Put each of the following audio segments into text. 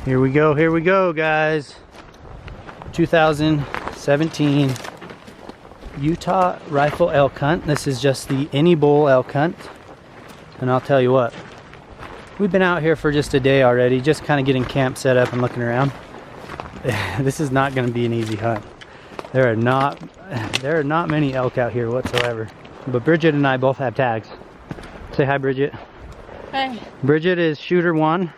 Here we go, guys. 2017 Utah rifle elk hunt. This is just the any bull elk hunt. And I'll tell you what, we've been out here for just a day already, just kind of getting camp set up and looking around. This is not going to be an easy hunt. There are not many elk out here whatsoever. But Bridget and I both have tags. Say hi, Bridget. Hi. Bridget is shooter 1.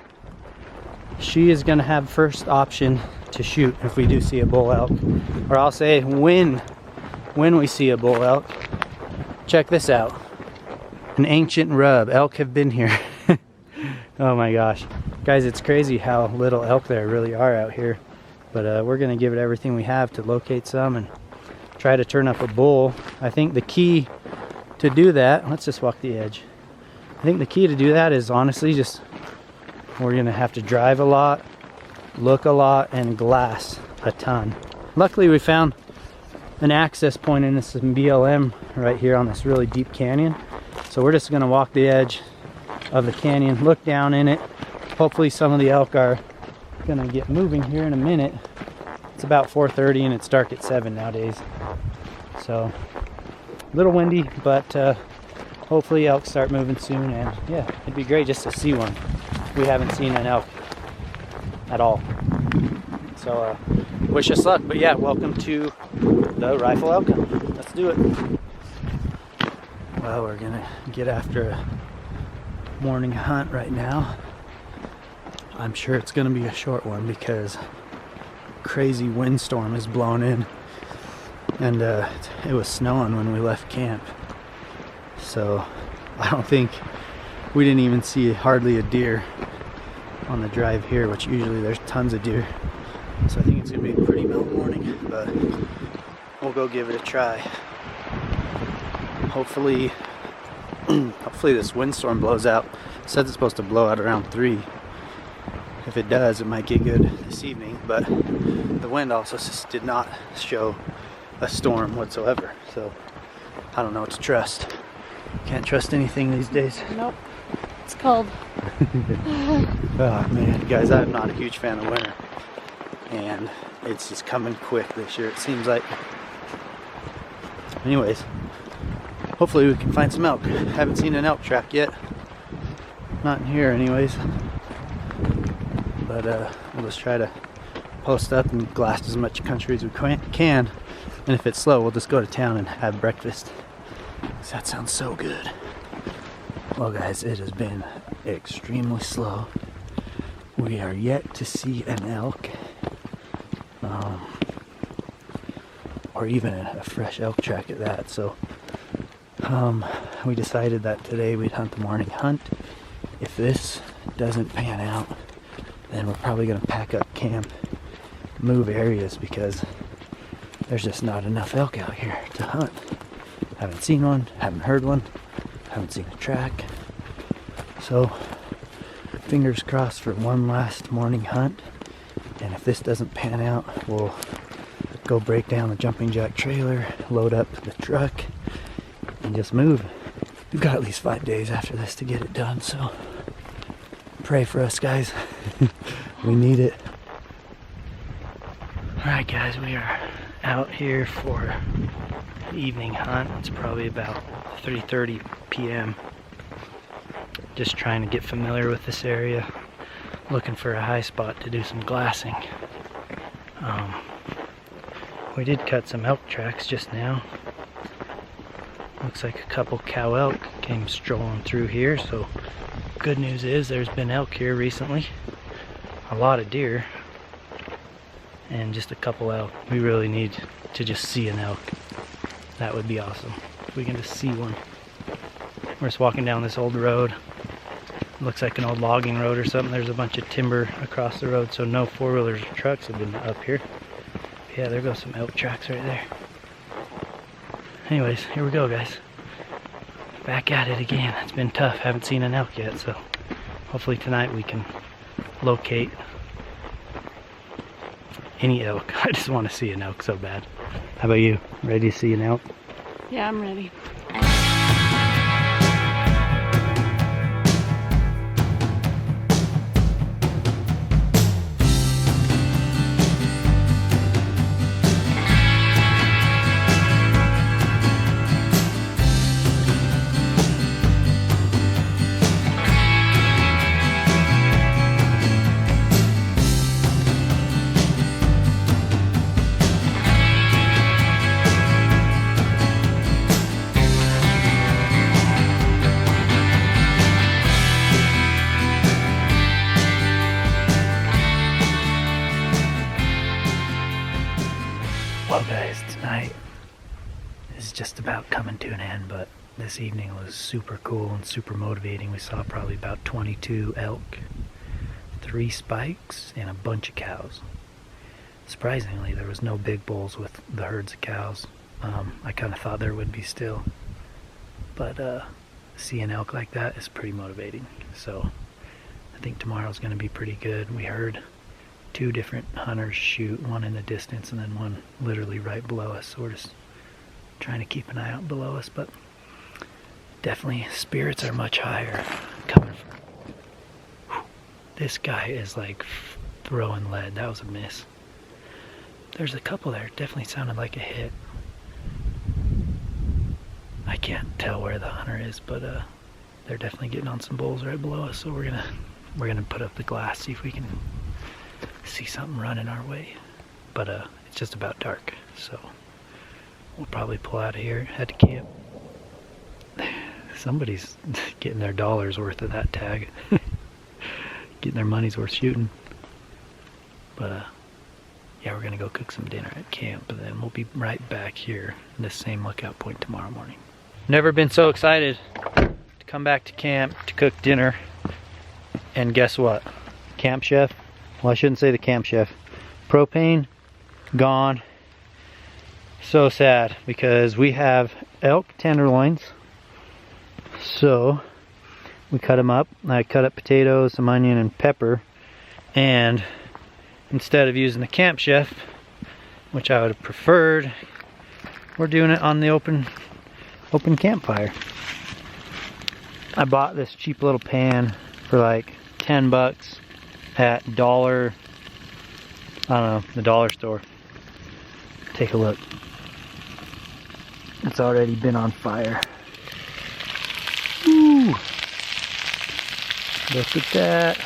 She is going to have first option to shoot if we do see a bull elk. Or I'll say when we see a bull elk. Check this out. An ancient rub. Elk have been here. Oh my gosh. Guys, it's crazy how little elk there really are out here. But we're going to give it everything we have to locate some and try to turn up a bull. I think the key to do that, let's just walk the edge. I think the key to do that is honestly just, we're going to have to drive a lot, look a lot, and glass a ton. Luckily we found an access point in this BLM right here on this really deep canyon. So we're just going to walk the edge of the canyon, look down in it. Hopefully some of the elk are going to get moving here in a minute. It's about 4:30 and it's dark at 7 nowadays. So a little windy, but hopefully elk start moving soon. And yeah, it'd be great just to see one. We haven't seen an elk at all. So wish us luck. But yeah, welcome to the rifle elk hunt. Let's do it. Well, we're gonna get after a morning hunt right now. I'm sure it's gonna be a short one because crazy windstorm is blowing in, and it was snowing when we left camp. So I don't think we didn't even see hardly a deer on the drive here, which usually there's tons of deer. So I think it's gonna be a pretty mellow morning, but we'll go give it a try. Hopefully this windstorm blows out. It says it's supposed to blow out around 3. If it does, it might get good this evening, but the wind also just did not show a storm whatsoever. So I don't know what to trust. Can't trust anything these days. Nope. It's cold. Oh man, guys, I'm not a huge fan of winter. And it's just coming quick this year, it seems like. Anyways, hopefully we can find some elk. Haven't seen an elk track yet. Not in here anyways. But we'll just try to post up and glass as much country as we can. And if it's slow, we'll just go to town and have breakfast. Because that sounds so good. Well guys, it has been extremely slow. We are yet to see an elk. Or even a fresh elk track at that. So we decided that today we'd hunt the morning hunt. If this doesn't pan out, then we're probably going to pack up camp, move areas, because there's just not enough elk out here to hunt. Haven't seen one, haven't heard one, haven't seen a track. So fingers crossed for one last morning hunt. And if this doesn't pan out, we'll go break down the jumping jack trailer, load up the truck, and just move. We've got at least 5 days after this to get it done, so pray for us, guys. We need it. Alright guys, we are out here for an evening hunt. It's probably about 3:30 p.m. Just trying to get familiar with this area, looking for a high spot to do some glassing. We did cut some elk tracks just now. Looks like a couple cow elk came strolling through here, so good news is there's been elk here recently. A lot of deer and just a couple elk. We really need to just see an elk. That would be awesome if we can just see one. We're just walking down this old road. Looks like an old logging road or something. There's a bunch of timber across the road, so no four-wheelers or trucks have been up here. Yeah, there goes some elk tracks right there. Anyways, here we go, guys. Back at it again. It's been tough. Haven't seen an elk yet, so hopefully tonight we can locate any elk. I just want to see an elk so bad. How about you? Ready to see an elk? Yeah, I'm ready. night is just about coming to an end, but this evening was super cool and super motivating. We saw probably about 22 elk, 3 spikes, and a bunch of cows. Surprisingly, there was no big bulls with the herds of cows. I kind of thought there would be still, but seeing elk like that is pretty motivating. So I think tomorrow's going to be pretty good. We heard 2 different hunters shoot, one in the distance and then one literally right below us. So we're just trying to keep an eye out below us, but definitely spirits are much higher coming from. This guy is like throwing lead. That was a miss. There's a couple there. Definitely sounded like a hit. I can't tell where the hunter is, but they're definitely getting on some bulls right below us. So we're gonna put up the glass, see if we can see something running our way. But it's just about dark, so we'll probably pull out of here, head to camp. Somebody's getting their $1 worth of that tag. Getting their money's worth shooting. But yeah, we're gonna go cook some dinner at camp, and then we'll be right back here in this same lookout point tomorrow morning. Never been so excited to come back to camp to cook dinner. And guess what? Camp chef, well, I shouldn't say the camp chef. Propane gone. So sad, because we have elk tenderloins. So we cut them up. I cut up potatoes, some onion and pepper, and instead of using the camp chef, which I would have preferred, we're doing it on the open campfire. I bought this cheap little pan for like 10 bucks at I don't know, the dollar store. Take a look. It's already been on fire. Woo! Look at that.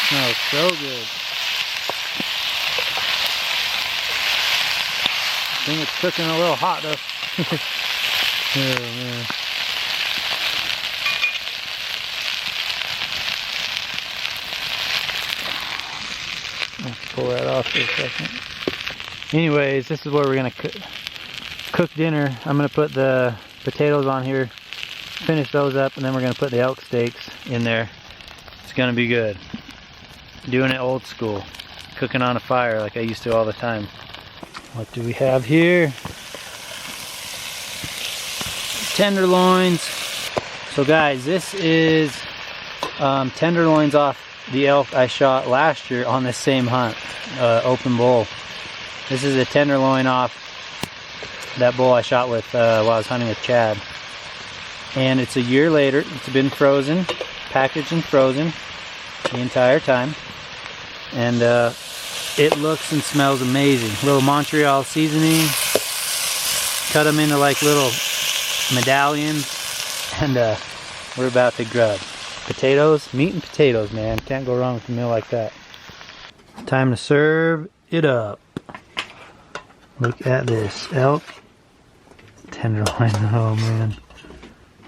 Smells so good. I think it's cooking a little hot though. Oh man. Let's pull that off for a second. Anyways, this is where we're gonna cook dinner. I'm gonna put the potatoes on here, finish those up, and then we're gonna put the elk steaks in there. It's gonna be good. Doing it old school, cooking on a fire like I used to all the time. What do we have here? Tenderloins. So guys, this is tenderloins off the elk I shot last year on this same hunt, open bull. This is a tenderloin off that bull I shot with while I was hunting with Chad. And it's a year later. It's been frozen, packaged and frozen the entire time. And it looks and smells amazing. Little Montreal seasoning. Cut them into like little medallions. And we're about to grub. Potatoes, meat and potatoes, man. Can't go wrong with a meal like that. Time to serve it up. Look at this. Elk tenderloin. Oh man.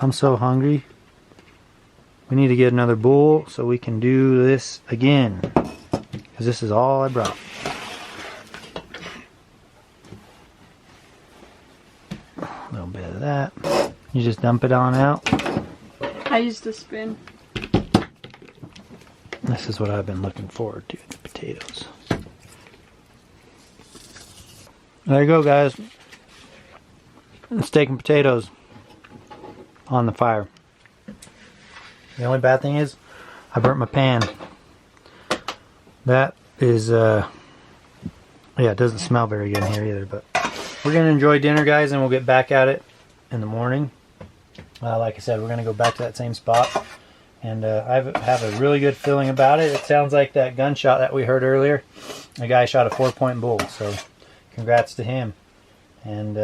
I'm so hungry. We need to get another bowl so we can do this again. Because this is all I brought. A little bit of that. You just dump it on out. I used a spoon. This is what I've been looking forward to, the potatoes. There you go, guys. Steak and potatoes on the fire. The only bad thing is I burnt my pan. That is, yeah, it doesn't smell very good in here either, but we're going to enjoy dinner, guys, and we'll get back at it in the morning. Like I said, we're going to go back to that same spot, and I have a really good feeling about it. It sounds like that gunshot that we heard earlier. The guy shot a 4-point bull, so congrats to him. And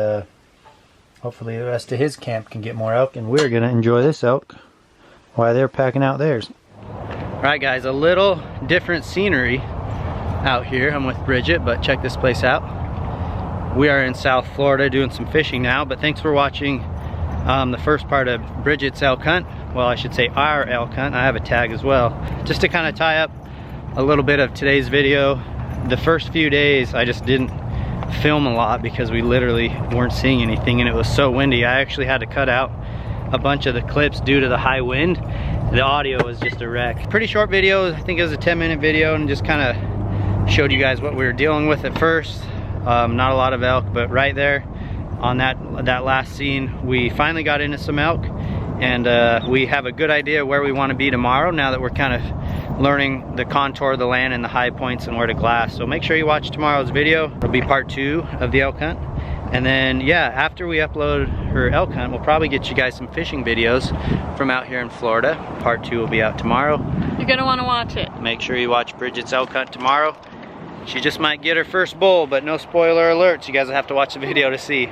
hopefully the rest of his camp can get more elk, and we're going to enjoy this elk while they're packing out theirs. Alright guys, a little different scenery out here. I'm with Bridget, but check this place out. We are in South Florida doing some fishing now, but thanks for watching the first part of Bridget's elk hunt. Well, I should say our elk hunt. I have a tag as well. Just to kind of tie up a little bit of today's video. The first few days I just didn't film a lot because we literally weren't seeing anything and it was so windy. I actually had to cut out a bunch of the clips due to the high wind. The audio was just a wreck. Pretty short video, I think it was a 10-minute video, and just kind of showed you guys what we were dealing with at first. Not a lot of elk, but right there on that last scene, we finally got into some elk, and we have a good idea where we want to be tomorrow now that we're kind of learning the contour of the land and the high points and where to glass. So make sure you watch tomorrow's video. It'll be part 2 of the elk hunt. And then, yeah, after we upload her elk hunt, we'll probably get you guys some fishing videos from out here in Florida. Part 2 will be out tomorrow. You're gonna wanna watch it. Make sure you watch Bridget's elk hunt tomorrow. She just might get her first bull, but no spoiler alerts. You guys will have to watch the video to see.